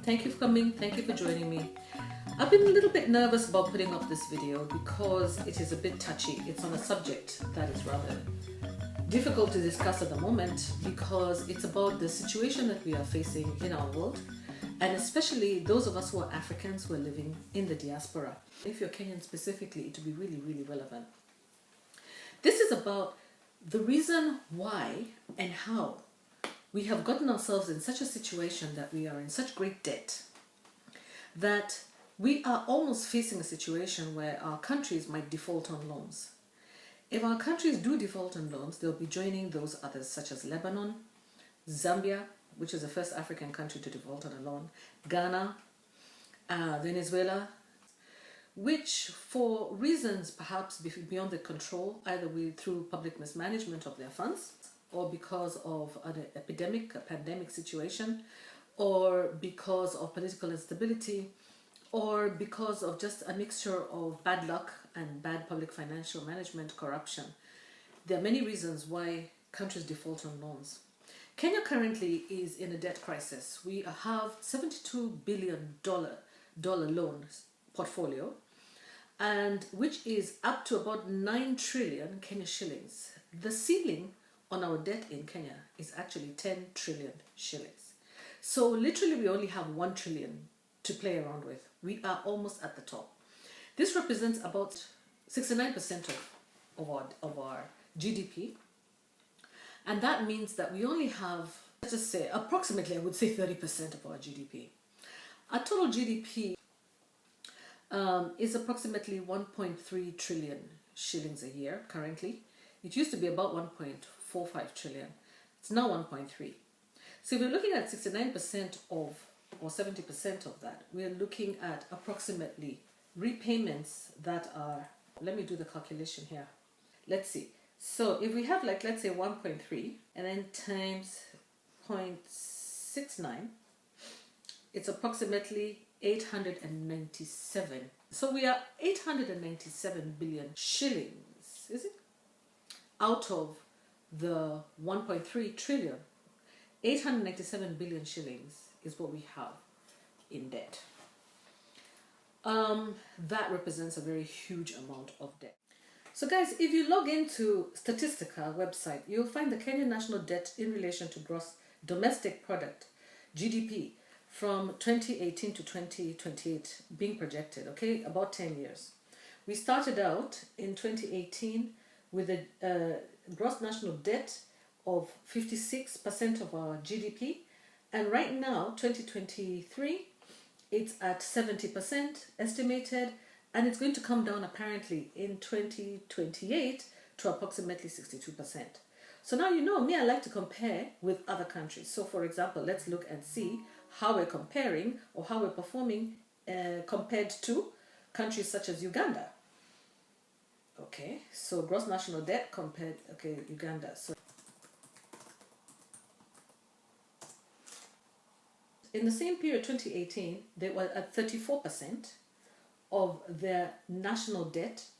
Thank you for coming. Thank you for joining me. I've been a little bit nervous about putting up this video because it is a bit touchy. It's on a subject that is rather difficult to discuss at the moment because it's about the situation that we are facing in our world, and especially those of us who are Africans who are living in the diaspora. If you're Kenyan specifically, it will be really, really relevant. This is about the reason why and how we have gotten ourselves in such a situation that we are in such great debt that we are almost facing a situation where our countries might default on loans. If our countries do default on loans, they'll be joining those others such as Lebanon, Zambia, which is the first African country to default on a loan, Ghana, Venezuela, which for reasons perhaps beyond their control, either through public mismanagement of their funds, or because of an epidemic, a pandemic situation, or because of political instability, or because of just a mixture of bad luck and bad public financial management, corruption. There are many reasons why countries default on loans. Kenya currently is in a debt crisis. We have $72 billion loans portfolio, and which is up to about 9 trillion Kenya shillings. The ceiling on our debt in Kenya is actually 10 trillion shillings. So literally we only have 1 trillion to play around with. We are almost at the top. This represents about 69% of our GDP. And that means that we only have, let's just say, approximately, I would say 30% of our GDP. Our total GDP is approximately 1.3 trillion shillings a year currently. It used to be about 1.45 trillion. It's now 1.3. So if we're looking at 69% of, or 70% of that, we're looking at approximately repayments that are, let me do the calculation here. Let's see. So if we have, like, let's say 1.3 and then times 0.69, it's approximately 897. So we are 897 billion shillings, is it? Out of the 1.3 trillion, 897 billion shillings is what we have in debt. That represents a very huge amount of debt. So guys, if you log into Statistica website, you'll find the Kenyan national debt in relation to gross domestic product, GDP, from 2018 to 2028 being projected, okay, about 10 years. We started out in 2018 with a gross national debt of 56% of our GDP, and right now, 2023, it's at 70% estimated, and it's going to come down apparently in 2028 to approximately 62%. So now you know me, I like to compare with other countries. So for example, let's look and see how we're comparing or how we're performing compared to countries such as Uganda. Okay, so gross national debt compared, okay, Uganda. So in the same period, 2018, they were at 34% of their national debt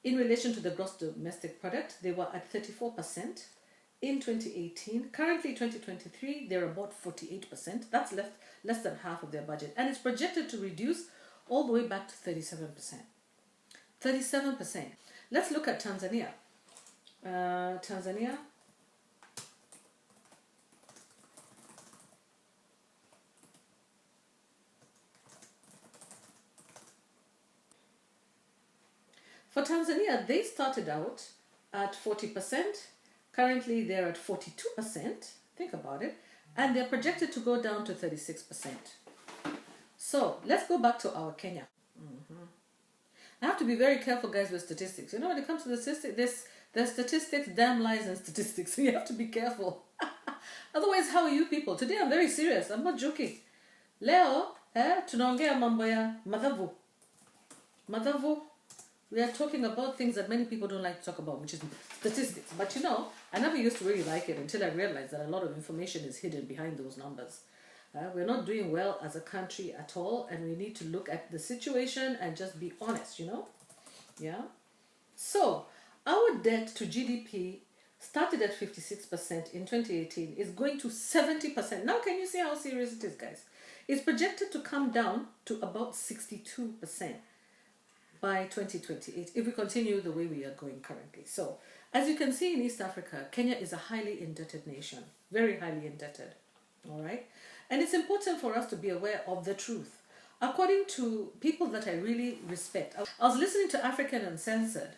in relation to the gross domestic product. They were at 34% in 2018. Currently, 2023, they're about 48%. That's less than half of their budget. And it's projected to reduce all the way back to 37%. 37%. Let's look at Tanzania. Tanzania. For Tanzania, they started out at 40%. Currently, they're at 42%. Think about it. And they're projected to go down to 36%. So let's go back to our Kenya. I have to be very careful, guys, with statistics. You know, when it comes to the statistics, there's statistics, damn lies, and statistics. So you have to be careful. Otherwise, how are you people? Today, I'm very serious. I'm not joking. Leo, tunaongea mambo ya madhavu. Madhavu. We are talking about things that many people don't like to talk about, which is statistics. But you know, I never used to really like it until I realized that a lot of information is hidden behind those numbers. We're not doing well as a country at all, and we need to look at the situation and just be honest, you know? Yeah? So, our debt to GDP started at 56% in 2018, is going to 70%. Now, can you see how serious it is, guys? It's projected to come down to about 62% by 2028 if we continue the way we are going currently. So, as you can see in East Africa, Kenya is a highly indebted nation, very highly indebted. All right, and it's important for us to be aware of the truth. According to people that I really respect, I was listening to African Uncensored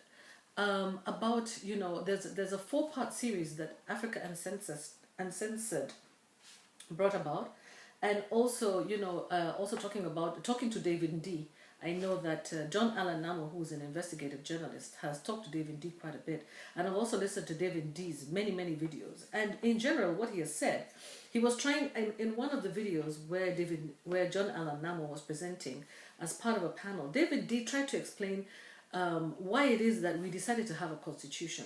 about, you know, there's a 4-part series that Africa Uncensored brought about, and also, you know, also talking to David D. I know that John Allen Namo, who's an investigative journalist, has talked to David D quite a bit, and I've also listened to David D's many videos. And in general, what he has said, he was trying in one of the videos where John Allen Namo was presenting as part of a panel. David D tried to explain why it is that we decided to have a constitution.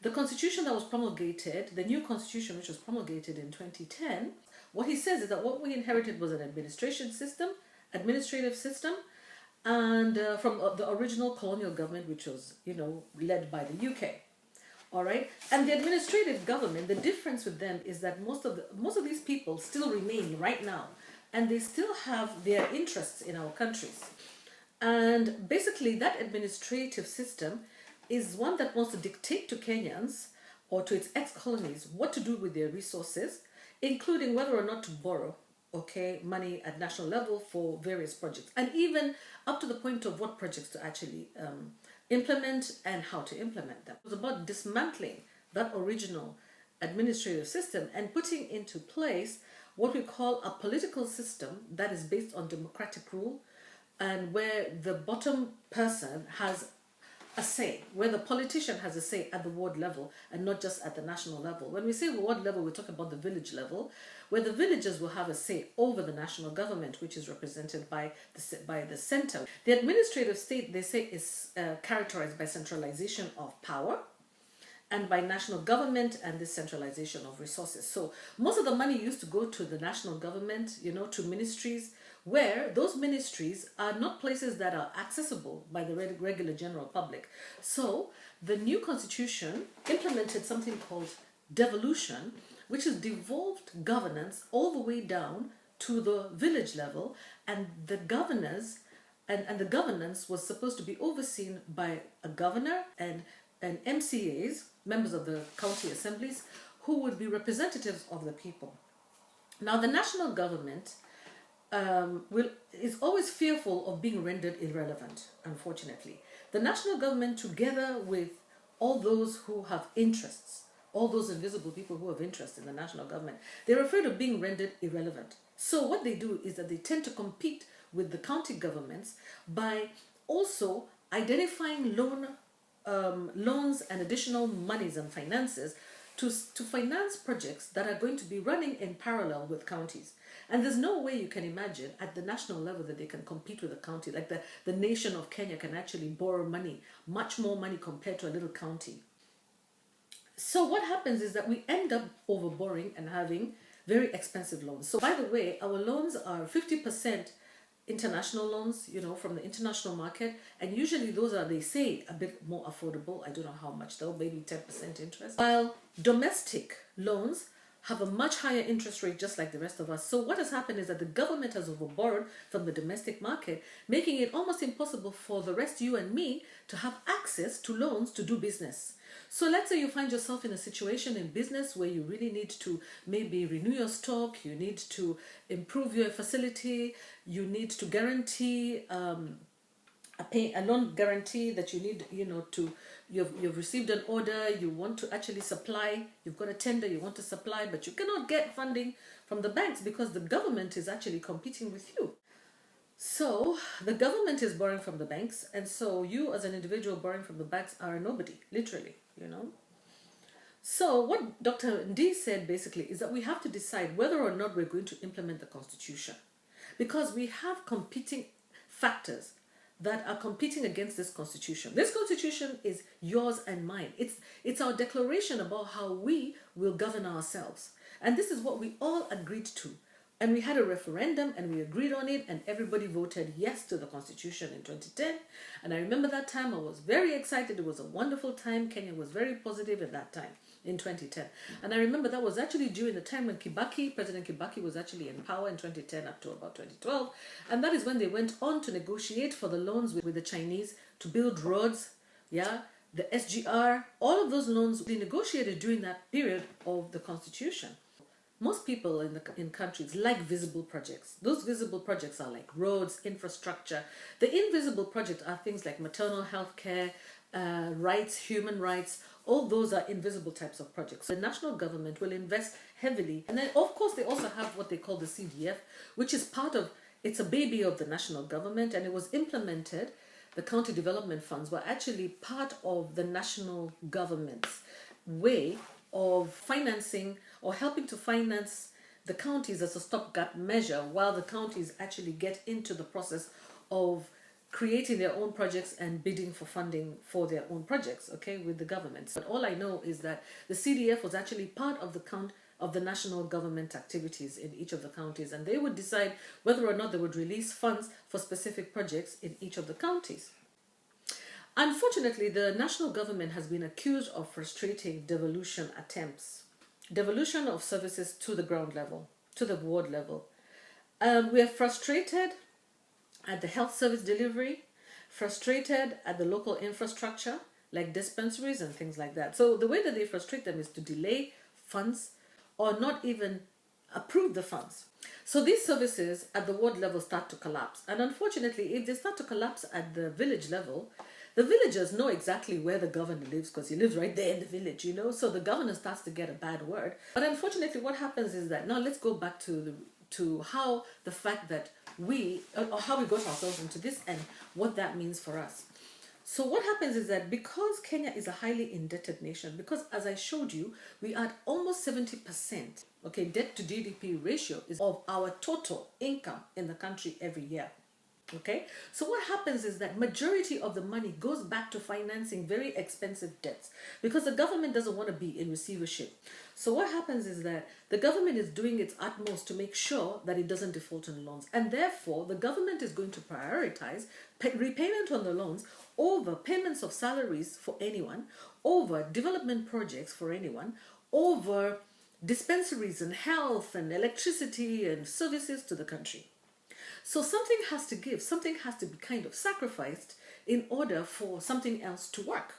The constitution that was promulgated, the new constitution which was promulgated in 2010, what he says is that what we inherited was an administrative system, and from the original colonial government, which was, you know, led by the UK. All right, and the administrative government, the difference with them is that most of these people still remain right now, and they still have their interests in our countries. And basically, that administrative system is one that wants to dictate to Kenyans or to its ex-colonies what to do with their resources, including whether or not to borrow, okay, money at national level for various projects, and even up to the point of what projects to actually implement and how to implement them. It was about dismantling that original administrative system and putting into place what we call a political system that is based on democratic rule, and where the bottom person has a say, where the politician has a say at the ward level and not just at the national level. When we say ward level, we're talking about the village level, where the villagers will have a say over the national government, which is represented by the center. The administrative state, they say, is characterized by centralization of power and by national government and this centralization of resources. So most of the money used to go to the national government, you know, to ministries, where those ministries are not places that are accessible by the regular general public. So the new constitution implemented something called devolution, which has devolved governance all the way down to the village level, and the governors and the governance was supposed to be overseen by a governor and MCAs, members of the county assemblies, who would be representatives of the people. Now, the national government is always fearful of being rendered irrelevant, unfortunately. The national government, together with all those who have interests, all those invisible people who have interest in the national government, they're afraid of being rendered irrelevant. So what they do is that they tend to compete with the county governments by also identifying loans and additional monies and finances to finance projects that are going to be running in parallel with counties. And there's no way you can imagine at the national level that they can compete with a county. Like the nation of Kenya can actually borrow money, much more money compared to a little county. So what happens is that we end up overborrowing and having very expensive loans. So by the way, our loans are 50% international loans, you know, from the international market, and usually those are, they say, a bit more affordable. I don't know how much though, maybe 10% interest. While domestic loans have a much higher interest rate, just like the rest of us. So what has happened is that the government has overborrowed from the domestic market, making it almost impossible for the rest, you and me, to have access to loans to do business. So let's say you find yourself in a situation in business where you really need to maybe renew your stock, you need to improve your facility, you need to guarantee a loan guarantee that you need, you know, to you've received an order, you want to actually supply, you've got a tender, you want to supply, but you cannot get funding from the banks because the government is actually competing with you. So the government is borrowing from the banks, and so you as an individual borrowing from the banks are a nobody, literally, you know. So what Dr. Ndi said basically is that we have to decide whether or not we're going to implement the constitution, because we have competing factors that are competing against this constitution. This constitution is yours and mine. It's our declaration about how we will govern ourselves. And this is what we all agreed to. And we had a referendum and we agreed on it, and everybody voted yes to the constitution in 2010. And I remember that time I was very excited. It was a wonderful time. Kenya was very positive at that time. in 2010. And I remember that was actually during the time when President Kibaki was actually in power in 2010 up to about 2012. And that is when they went on to negotiate for the loans with the Chinese to build roads, yeah, the SGR, all of those loans they negotiated during that period of the constitution. Most people in countries like visible projects. Those visible projects are like roads, infrastructure. The invisible projects are things like maternal health care, rights, human rights. All those are invisible types of projects. The national government will invest heavily. And then, of course, they also have what they call the CDF, which is it's a baby of the national government, and it was implemented. The county development funds were actually part of the national government's way of financing or helping to finance the counties as a stopgap measure while the counties actually get into the process of creating their own projects and bidding for funding for their own projects, okay, with the government. But all I know is that the CDF was actually part of the national government activities in each of the counties, and they would decide whether or not they would release funds for specific projects in each of the counties. Unfortunately, the national government has been accused of frustrating devolution attempts, devolution of services to the ground level, to the ward level. We are frustrated at the health service delivery, frustrated at the local infrastructure, like dispensaries and things like that. So the way that they frustrate them is to delay funds or not even approve the funds. So these services at the ward level start to collapse. And unfortunately, if they start to collapse at the village level, the villagers know exactly where the governor lives because he lives right there in the village, you know. So the governor starts to get a bad word. But unfortunately, what happens is that now let's go back to how the fact that how we got ourselves into this and what that means for us. So what happens is that because Kenya is a highly indebted nation, because as I showed you, we are at almost 70%, okay, debt to GDP ratio is of our total income in the country every year. Okay, so what happens is that majority of the money goes back to financing very expensive debts because the government doesn't want to be in receivership. So what happens is that the government is doing its utmost to make sure that it doesn't default on loans, and therefore the government is going to prioritize repayment on the loans over payments of salaries for anyone, over development projects for anyone, over dispensaries and health and electricity and services to the country. So something has to give, something has to be kind of sacrificed in order for something else to work.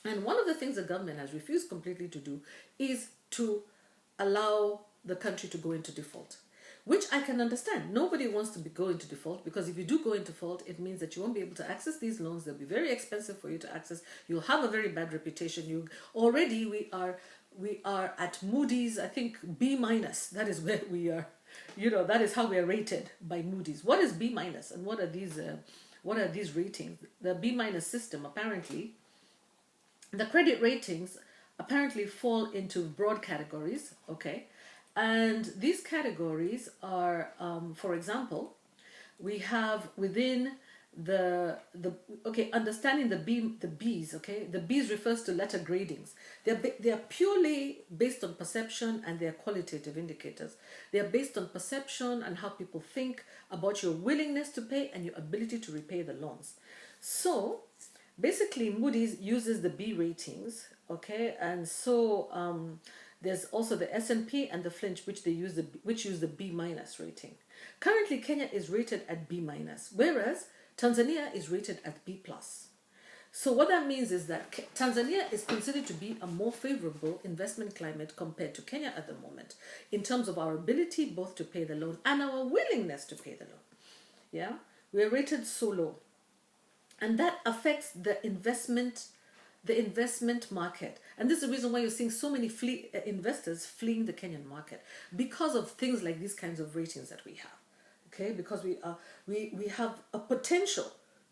And one of the things the government has refused completely to do is to allow the country to go into default, which I can understand. Nobody wants to go into default because if you do go into default, it means that you won't be able to access these loans. They'll be very expensive for you to access. You'll have a very bad reputation. We are at Moody's, I think B minus. That is where we are. You know, that is how we are rated by Moody's. What is B minus and what are these ratings? The B minus system, apparently, the credit ratings apparently fall into broad categories, okay? And these categories are, for example, we have within understanding the B's, okay? The B's refers to letter gradings. They are purely based on perception and they are qualitative indicators. They are based on perception and how people think about your willingness to pay and your ability to repay the loans. So basically Moody's uses the B ratings, okay? And so there's also the S&P and the Fitch, which use the B minus rating. Currently Kenya is rated at B minus, whereas Tanzania is rated at B+. So what that means is that Tanzania is considered to be a more favorable investment climate compared to Kenya at the moment in terms of our ability both to pay the loan and our willingness to pay the loan. Yeah, we are rated so low. And that affects the investment market. And this is the reason why you're seeing so many investors fleeing the Kenyan market because of things like these kinds of ratings that we have. Okay, because we have a potential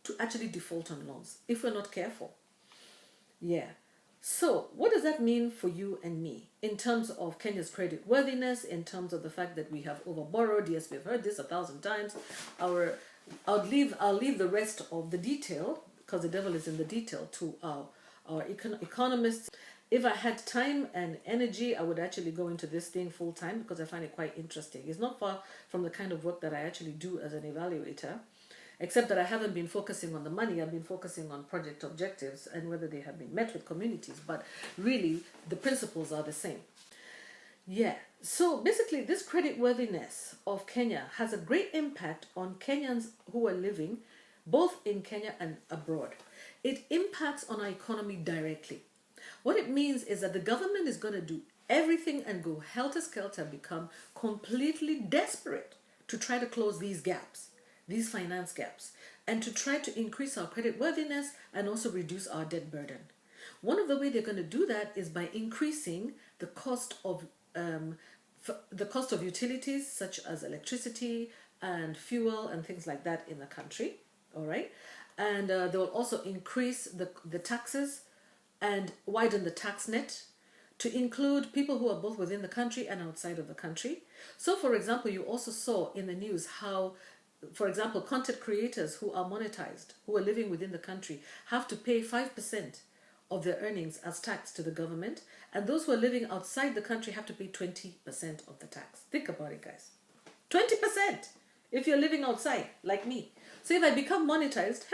to actually default on loans if we're not careful. Yeah. So what does that mean for you and me in terms of Kenya's credit worthiness, in terms of the fact that we have overborrowed? Yes, we've heard this 1,000 times. I'll leave the rest of the detail, because the devil is in the detail, to our economists. If I had time and energy, I would actually go into this thing full time because I find it quite interesting. It's not far from the kind of work that I actually do as an evaluator. except that I haven't been focusing on the money. I've been focusing on project objectives and whether they have been met with communities. But really, the principles are the same. Yeah, so basically, this creditworthiness of Kenya has a great impact on Kenyans who are living both in Kenya and abroad. It impacts on our economy directly. What it means is that the government is going to do everything and go helter-skelter, become completely desperate to try to close these gaps, these finance gaps, and to try to increase our creditworthiness and also reduce our debt burden. One of the ways they're going to do that is by increasing the cost of utilities such as electricity and fuel and things like that in the country. All right, and they will also increase the taxes and widen the tax net to include people who are both within the country and outside of the country. So, for example, you also saw in the news how, for example, content creators who are monetized, who are living within the country, have to pay 5% of their earnings as tax to the government, and those who are living outside the country have to pay 20% of the tax. Think about it, guys. 20% if you're living outside, like me. So if I become monetized,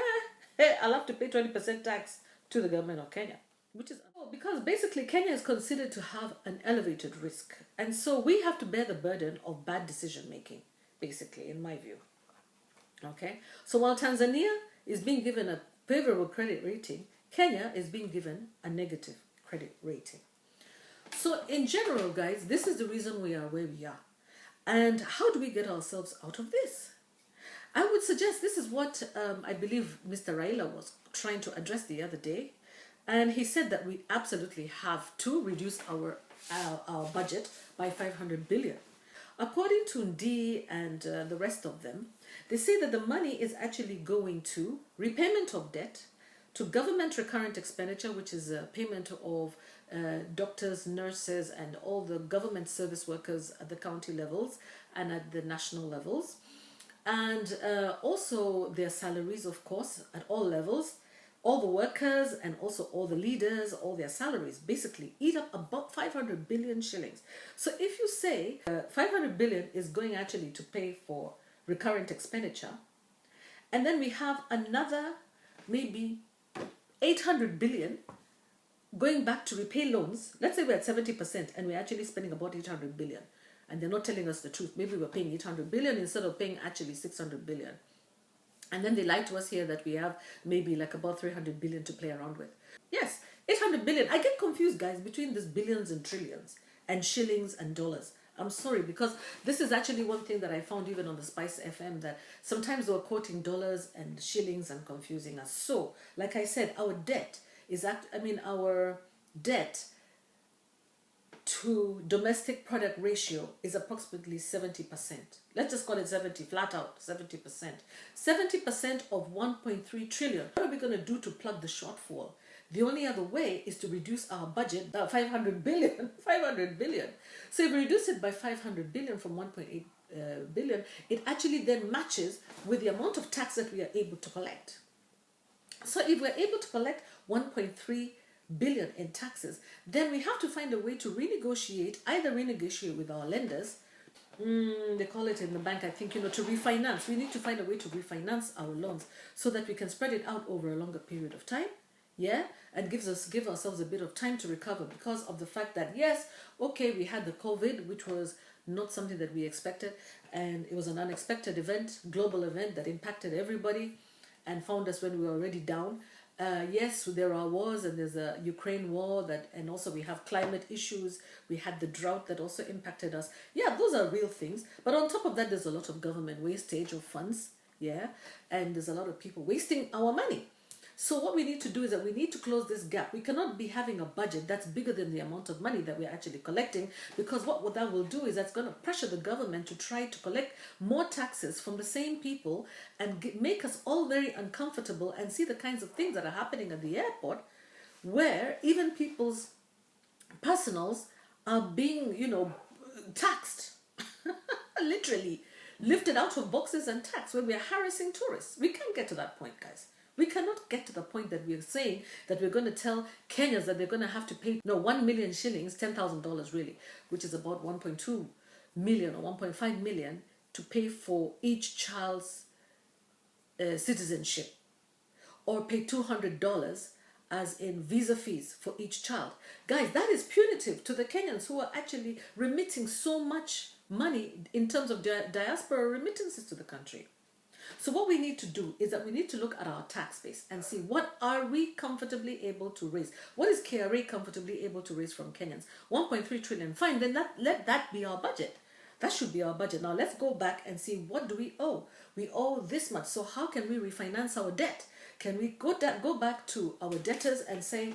I'll have to pay 20% tax to the government of Kenya. Which is because basically Kenya is considered to have an elevated risk. And so we have to bear the burden of bad decision making, basically, in my view. Okay? So while Tanzania is being given a favorable credit rating, Kenya is being given a negative credit rating. So in general, guys, this is the reason we are where we are. And how do we get ourselves out of this? I would suggest this is what I believe Mr. Raila was trying to address the other day. And he said that we absolutely have to reduce our budget by 500 billion. According to Ndii and the rest of them, they say that the money is actually going to repayment of debt, to government recurrent expenditure, which is a payment of doctors, nurses, and all the government service workers at the county levels and at the national levels. And also their salaries, of course, at all levels. All the workers and also all the leaders, all their salaries basically eat up about 500 billion shillings. So if you say 500 billion is going actually to pay for recurrent expenditure, and then we have another maybe 800 billion going back to repay loans. Let's say we're at 70% and we're actually spending about 800 billion, and they're not telling us the truth. Maybe we're paying 800 billion instead of paying actually 600 billion. And then they lie to us here that we have maybe like about 300 billion to play around with. Yes, 800 billion. I get confused, guys, between these billions and trillions and shillings and dollars. I'm sorry, because this is actually one thing that I found even on the Spice FM, that sometimes they were quoting dollars and shillings and confusing us. So, like I said, our debt is our debt to domestic product ratio is approximately 70%. Let's just call it 70, flat out, 70%. 70% of 1.3 trillion. What are we going to do to plug the shortfall? The only other way is to reduce our budget, 500 billion, 500 billion. So if we reduce it by 500 billion from 1.8 billion, it actually then matches with the amount of tax that we are able to collect. So if we're able to collect 1.3 billion in taxes, then we have to find a way to renegotiate, either renegotiate with our lenders, they call it in the bank, I think, to refinance. We need to find a way to refinance our loans so that we can spread it out over a longer period of time, and give ourselves a bit of time to recover, because of the fact that, yes, okay, we had the COVID, which was not something that we expected, and it was an unexpected event, global event that impacted everybody and found us when we were already down. Yes, there are wars, and there's a Ukraine war, and also we have climate issues. We had the drought that also impacted us. Yeah, those are real things. But on top of that, there's a lot of government wastage of funds. And there's a lot of people wasting our money. So what we need to do is that we need to close this gap. We cannot be having a budget that's bigger than the amount of money that we're actually collecting, because what that will do is that's going to pressure the government to try to collect more taxes from the same people and make us all very uncomfortable and see the kinds of things that are happening at the airport, where even people's personals are being, taxed, literally lifted out of boxes and taxed, when we are harassing tourists. We can't get to that point, guys. We cannot get to the point that we're saying that we're going to tell Kenyans that they're going to have to pay 1 million shillings, $10,000 really, which is about 1.2 million or 1.5 million, to pay for each child's citizenship, or pay $200 as in visa fees for each child. Guys, that is punitive to the Kenyans who are actually remitting so much money in terms of diaspora remittances to the country. So what we need to do is that we need to look at our tax base and see what are we comfortably able to raise. What is KRA comfortably able to raise from Kenyans? 1.3 trillion. Fine, then let that be our budget. That should be our budget. Now let's go back and see, what do we owe? We owe this much. So how can we refinance our debt? Can we go back to our debtors and say,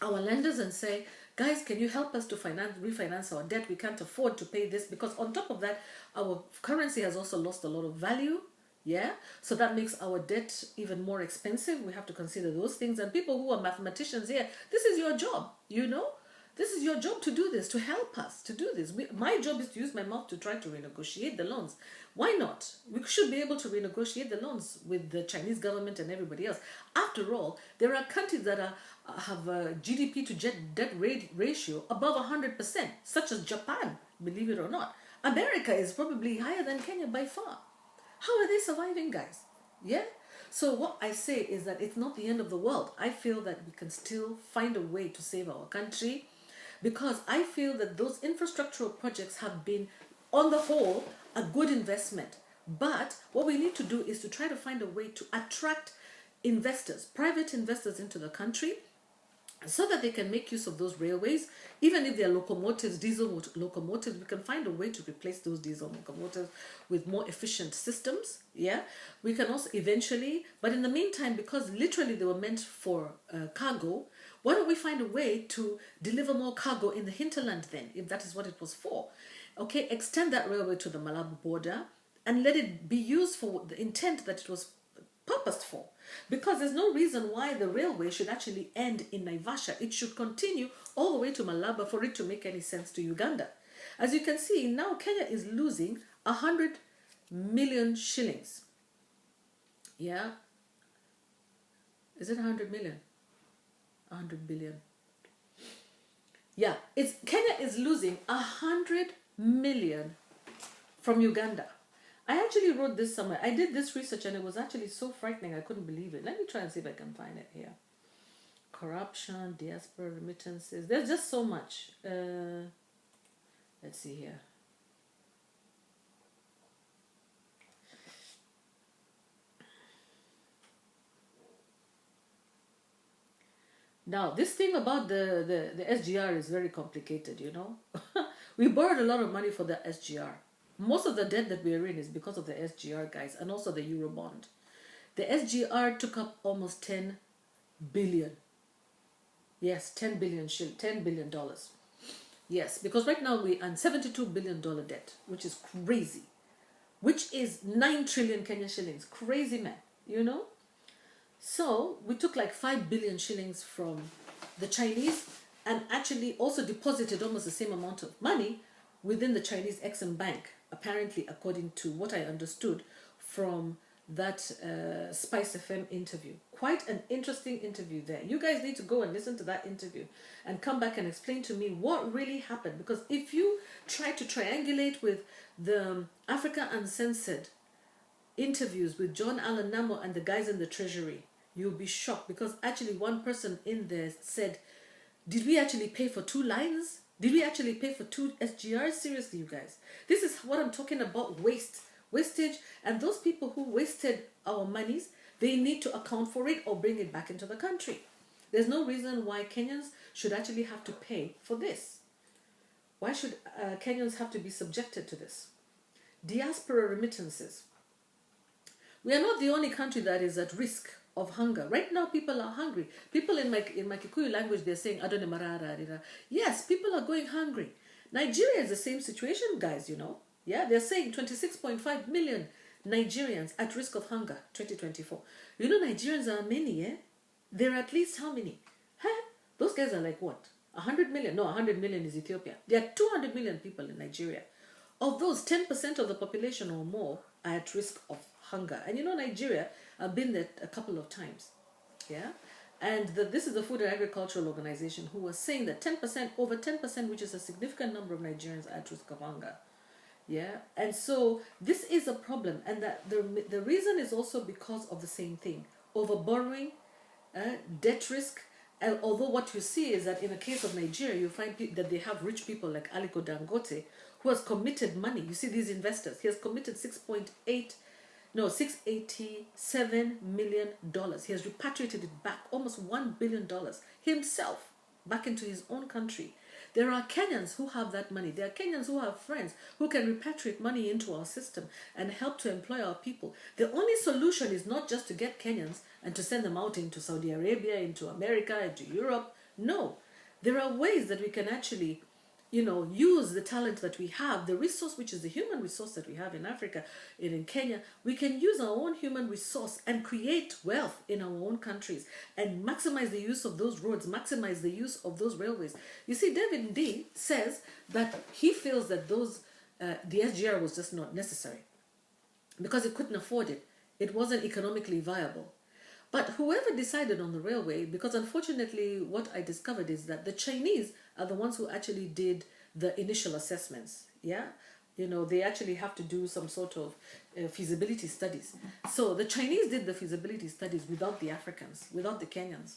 our lenders, and say, guys, can you help us to refinance our debt? We can't afford to pay this, because on top of that, our currency has also lost a lot of value. Yeah, so that makes our debt even more expensive. We have to consider those things. And people who are mathematicians here, this is your job, you know? This is your job to do this, to help us to do this. My job is to use my mouth to try to renegotiate the loans. Why not? We should be able to renegotiate the loans with the Chinese government and everybody else. After all, there are countries that have a GDP to debt ratio above 100%, such as Japan, believe it or not. America is probably higher than Kenya by far. How are they surviving, guys? Yeah? So what I say is that it's not the end of the world. I feel that we can still find a way to save our country, because I feel that those infrastructural projects have been, on the whole, a good investment. But what we need to do is to try to find a way to attract investors, private investors into the country, so that they can make use of those railways. Even if they're locomotives, diesel locomotives, we can find a way to replace those diesel locomotives with more efficient systems. Yeah, we can also eventually, but in the meantime, because literally they were meant for cargo, why don't we find a way to deliver more cargo in the hinterland then, if that is what it was for? Okay, extend that railway to the Malabo border and let it be used for the intent that it was purposed for. Because there's no reason why the railway should actually end in Naivasha. It should continue all the way to Malaba for it to make any sense to Uganda. As you can see, now Kenya is losing 100 million shillings. Yeah? Is it 100 million? 100 billion. Yeah, Kenya is losing 100 million from Uganda. I actually wrote this somewhere. I did this research and it was actually so frightening. I couldn't believe it. Let me try and see if I can find it here. Corruption, diaspora remittances. There's just so much. Let's see here. Now, this thing about the SGR is very complicated, you know. We borrowed a lot of money for the SGR. Most of the debt that we are in is because of the SGR, guys, and also the Eurobond. The SGR took up almost 10 billion. Yes, $10 billion. Yes, because right now we're on $72 billion debt, which is crazy. Which is 9 trillion Kenyan shillings. Crazy, man, you know? So we took like 5 billion shillings from the Chinese and actually also deposited almost the same amount of money within the Chinese Exim Bank, apparently, according to what I understood from that Spice FM interview. Quite an interesting interview there. You guys need to go and listen to that interview and come back and explain to me what really happened. Because if you try to triangulate with the Africa Uncensored interviews with John Allen Namo and the guys in the Treasury, you'll be shocked, because actually one person in there said, did we actually pay for 2 lines? Did we actually pay for 2 SGRs? Seriously, you guys. This is what I'm talking about, wastage. And those people who wasted our monies, they need to account for it or bring it back into the country. There's no reason why Kenyans should actually have to pay for this. Why should Kenyans have to be subjected to this? Diaspora remittances. We are not the only country that is at risk of hunger. Right now, people are hungry. People in my Kikuyu language, they're saying, Adone marara. Yes, people are going hungry. Nigeria is the same situation, guys, you know. Yeah, they're saying 26.5 million Nigerians at risk of hunger, 2024. You know, Nigerians are many, eh? They're at least how many? Huh? Those guys are like what? 100 million? No, 100 million is Ethiopia. There are 200 million people in Nigeria. Of those, 10% of the population or more are at risk of hunger. And you know, Nigeria, I've been there a couple of times. Yeah? And this is the Food and Agricultural Organization who was saying that 10%, over 10%, which is a significant number of Nigerians, are at risk of hunger. Yeah, and so this is a problem, and that the reason is also because of the same thing: over borrowing, debt risk. And although what you see is that in the case of Nigeria, you find that they have rich people like Aliko Dangote who has committed money. You see these investors. He has committed 6.8, no, $687 million. He has repatriated it back, almost $1 billion himself, back into his own country. There are Kenyans who have that money. There are Kenyans who have friends who can repatriate money into our system and help to employ our people. The only solution is not just to get Kenyans and to send them out into Saudi Arabia, into America, into Europe. No, there are ways that we can actually, use the talent that we have, the resource, which is the human resource that we have in Africa and in Kenya. We can use our own human resource and create wealth in our own countries and maximize the use of those roads, maximize the use of those railways. You see, David D says that he feels that the SGR was just not necessary because it couldn't afford it. It wasn't economically viable. But whoever decided on the railway, because unfortunately what I discovered is that the Chinese are the ones who actually did the initial assessments. Yeah, they actually have to do some sort of feasibility studies. So the Chinese did the feasibility studies without the Africans, without the Kenyans.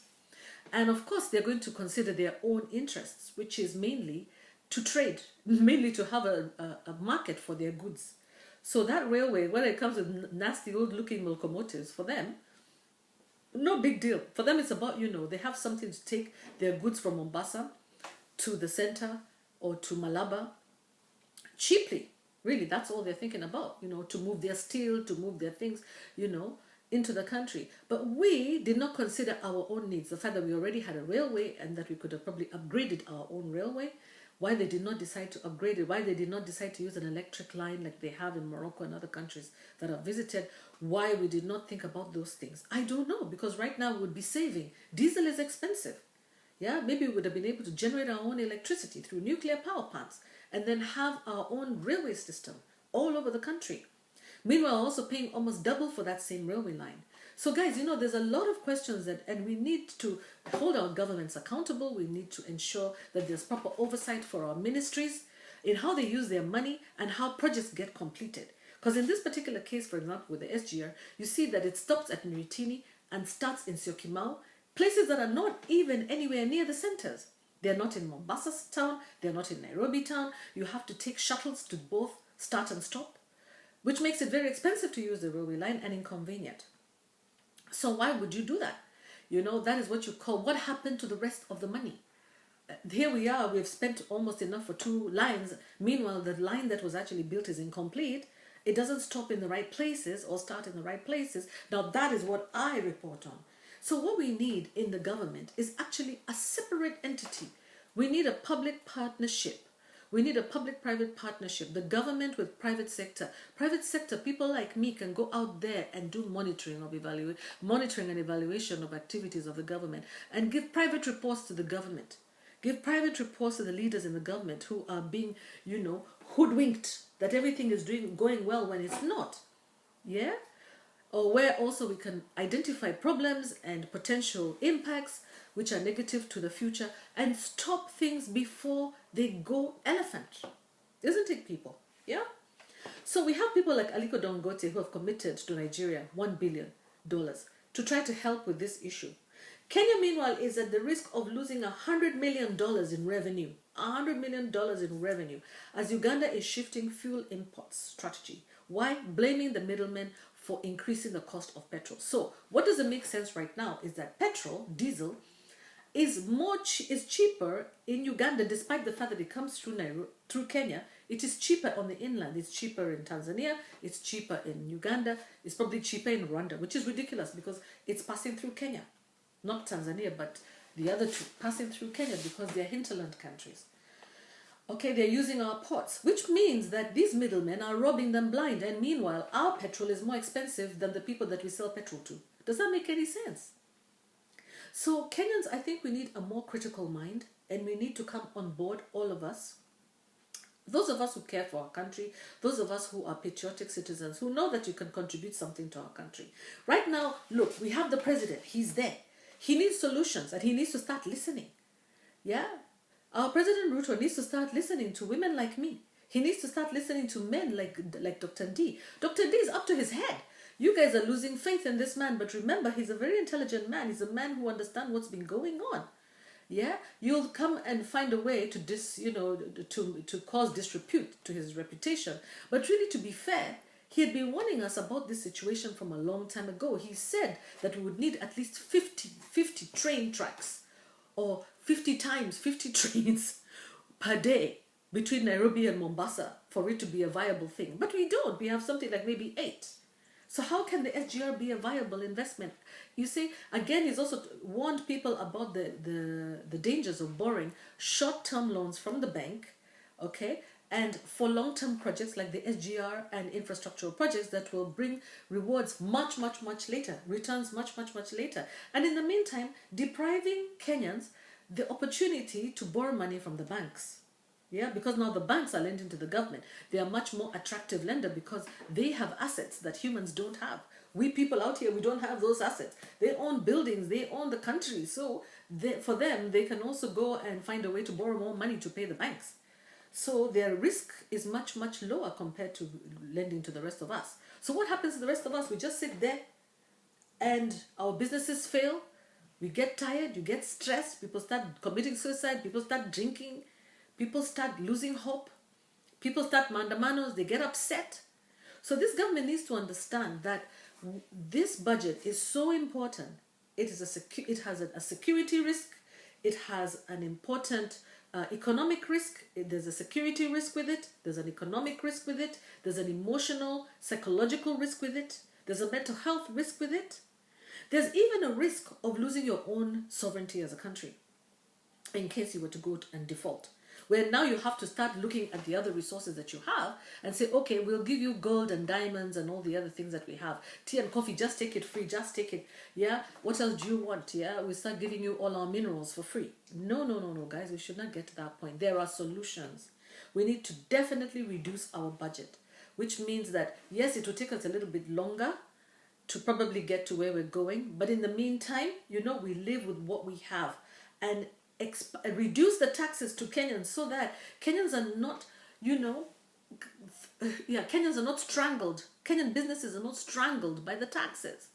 And of course they're going to consider their own interests, which is mainly to trade, mainly to have a market for their goods. So that railway, when it comes with nasty old looking locomotives, for them, no big deal. For them, it's about, they have something to take their goods from Mombasa to the center or to Malaba cheaply. Really, that's all they're thinking about, to move their steel, to move their things, into the country. But we did not consider our own needs. The fact that we already had a railway and that we could have probably upgraded our own railway. Why they did not decide to upgrade it, why they did not decide to use an electric line like they have in Morocco and other countries that I've visited, why we did not think about those things. I don't know, because right now we would be saving. Diesel is expensive. Yeah, maybe we would have been able to generate our own electricity through nuclear power plants and then have our own railway system all over the country. Meanwhile, also paying almost double for that same railway line. So guys, there's a lot of questions and we need to hold our governments accountable. We need to ensure that there's proper oversight for our ministries in how they use their money and how projects get completed. Because in this particular case, for example, with the SGR, you see that it stops at Miritini and starts in Syokimau, places that are not even anywhere near the centers. They're not in Mombasa town, they're not in Nairobi town. You have to take shuttles to both start and stop, which makes it very expensive to use the railway line and inconvenient. So why would you do that? That is what you call, what happened to the rest of the money? Here we are, we've spent almost enough for 2 lines. Meanwhile, the line that was actually built is incomplete. It doesn't stop in the right places or start in the right places. Now that is what I report on. So what we need in the government is actually a separate entity. We need a public partnership. We need a public-private partnership, the government with private sector. Private sector, people like me can go out there and do monitoring and evaluation of activities of the government and give private reports to the government. Give private reports to the leaders in the government who are being, hoodwinked that everything is going well when it's not. Yeah? Or where also we can identify problems and potential impacts which are negative to the future and stop things before they go elephant. Isn't it, people? Yeah? So we have people like Aliko Dangote who have committed to Nigeria $1 billion to try to help with this issue. Kenya, meanwhile, is at the risk of losing $100 million in revenue. $100 million in revenue as Uganda is shifting fuel imports strategy. Why? Blaming the middlemen for increasing the cost of petrol. So what doesn't make sense right now is that petrol, diesel, is cheaper in Uganda, despite the fact that it comes through Kenya. It is cheaper on the inland. It's cheaper in Tanzania. It's cheaper in Uganda. It's probably cheaper in Rwanda, which is ridiculous because it's passing through Kenya. Not Tanzania, but the other two passing through Kenya because they're hinterland countries. Okay, they're using our ports, which means that these middlemen are robbing them blind. And meanwhile, our petrol is more expensive than the people that we sell petrol to. Does that make any sense? So Kenyans, I think we need a more critical mind and we need to come on board, all of us. Those of us who care for our country, those of us who are patriotic citizens, who know that you can contribute something to our country. Right now, look, we have the president. He's there. He needs solutions and he needs to start listening. Yeah? Our President Ruto needs to start listening to women like me. He needs to start listening to men like Dr. D. Dr. D is up to his head. You guys are losing faith in this man, but remember, he's a very intelligent man. He's a man who understands what's been going on. Yeah, you'll come and find a way to to cause disrepute to his reputation. But really, to be fair, he had been warning us about this situation from a long time ago. He said that we would need at least 50 train tracks, or 50 times 50 trains per day between Nairobi and Mombasa for it to be a viable thing. But we don't. We have something like maybe 8. So how can the SGR be a viable investment? You see, again, he's also warned people about the dangers of borrowing short-term loans from the bank, okay, and for long-term projects like the SGR and infrastructural projects that will bring rewards much later, returns much later. And in the meantime, depriving Kenyans the opportunity to borrow money from the banks. Yeah, because now the banks are lending to the government. They are much more attractive lender because they have assets that humans don't have. We people out here, we don't have those assets. They own buildings, they own the country. So for them, they can also go and find a way to borrow more money to pay the banks. So their risk is much lower compared to lending to the rest of us. So what happens to the rest of us? We just sit there and our businesses fail. We get tired, you get stressed, people start committing suicide, people start drinking. People start losing hope. People start mandamanos. They get upset. So this government needs to understand that this budget is so important. It has a security risk. It has an important economic risk. There's a security risk with it. There's an economic risk with it. There's an emotional, psychological risk with it. There's a mental health risk with it. There's even a risk of losing your own sovereignty as a country in case you were to go and default. Where now you have to start looking at the other resources that you have and say, okay, we'll give you gold and diamonds and all the other things that we have. Tea and coffee, just take it free, just take it. Yeah, what else do you want? Yeah, we start giving you all our minerals for free. No, guys, we should not get to that point. There are solutions. We need to definitely reduce our budget, which means that, yes, it will take us a little bit longer to probably get to where we're going. But in the meantime, we live with what we have and reduce the taxes to Kenyans so that Kenyans are not, Kenyans are not strangled. Kenyan businesses are not strangled by the taxes.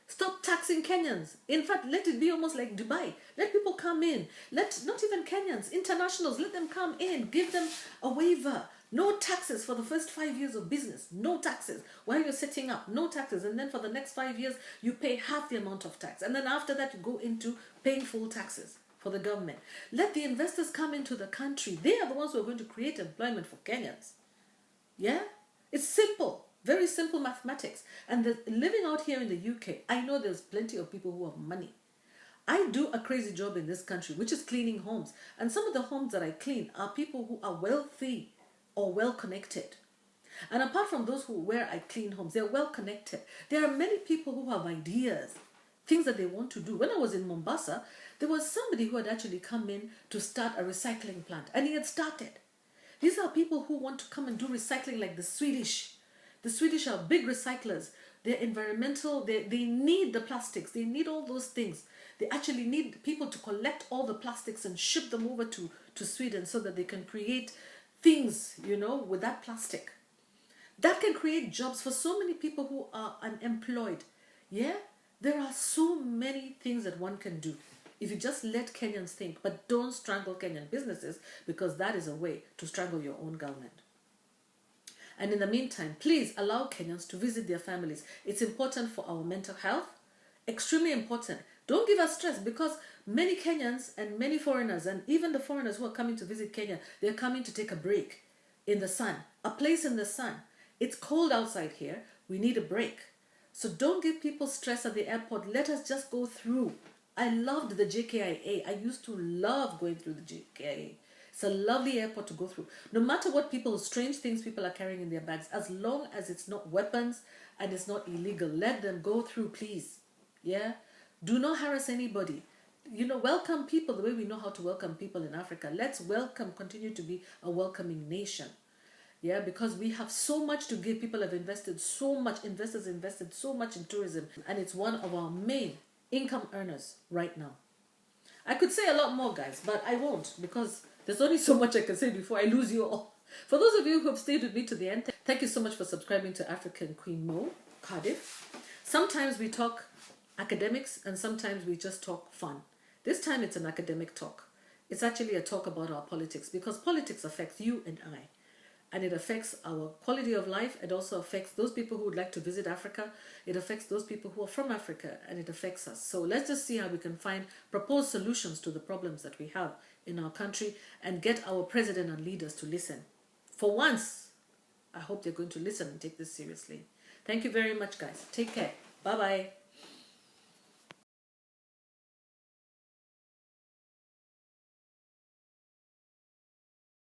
Stop taxing Kenyans. In fact, let it be almost like Dubai. Let people come in. Let not even Kenyans, internationals, let them come in. Give them a waiver. No taxes for the first 5 years of business. No taxes. While you're setting up, no taxes. And then for the next 5 years, you pay half the amount of tax. And then after that, you go into paying full taxes for the government. Let the investors come into the country. They are the ones who are going to create employment for Kenyans. Yeah? It's simple. Very simple mathematics. And living out here in the UK, I know there's plenty of people who have money. I do a crazy job in this country, which is cleaning homes. And some of the homes that I clean are people who are wealthy or well-connected. And apart from those where I clean homes, they're well-connected. There are many people who have ideas, things that they want to do. When I was in Mombasa, there was somebody who had actually come in to start a recycling plant. And he had started. These are people who want to come and do recycling like the Swedish. The Swedish are big recyclers. They're environmental. They need the plastics. They need all those things. They actually need people to collect all the plastics and ship them over to Sweden so that they can create things, with that plastic. That can create jobs for so many people who are unemployed. Yeah? There are so many things that one can do if you just let Kenyans think. But don't strangle Kenyan businesses, because that is a way to strangle your own government. And in the meantime, please allow Kenyans to visit their families. It's important for our mental health. Extremely important. Don't give us stress, because many Kenyans and many foreigners, and even the foreigners who are coming to visit Kenya, they're coming to take a break in the sun, a place in the sun. It's cold outside here. We need a break. So don't give people stress at the airport. Let us just go through. I loved the JKIA. I used to love going through the JKIA. It's a lovely airport to go through. No matter what strange things people are carrying in their bags, as long as it's not weapons and it's not illegal, let them go through, please. Yeah? Do not harass anybody. Welcome people the way we know how to welcome people in Africa. Let's continue to be a welcoming nation. Yeah, because we have so much to give. People have invested so much. Investors invested so much in tourism. And it's one of our main income earners right now. I could say a lot more, guys, but I won't, because there's only so much I can say before I lose you all. For those of you who have stayed with me to the end, thank you so much for subscribing to African Queen Mo, Cardiff. Sometimes we talk academics and sometimes we just talk fun. This time it's an academic talk. It's actually a talk about our politics, because politics affects you and I. And it affects our quality of life. It also affects those people who would like to visit Africa. It affects those people who are from Africa, and it affects us. So let's just see how we can find proposed solutions to the problems that we have in our country and get our president and leaders to listen. For once, I hope they're going to listen and take this seriously. Thank you very much, guys. Take care. Bye-bye.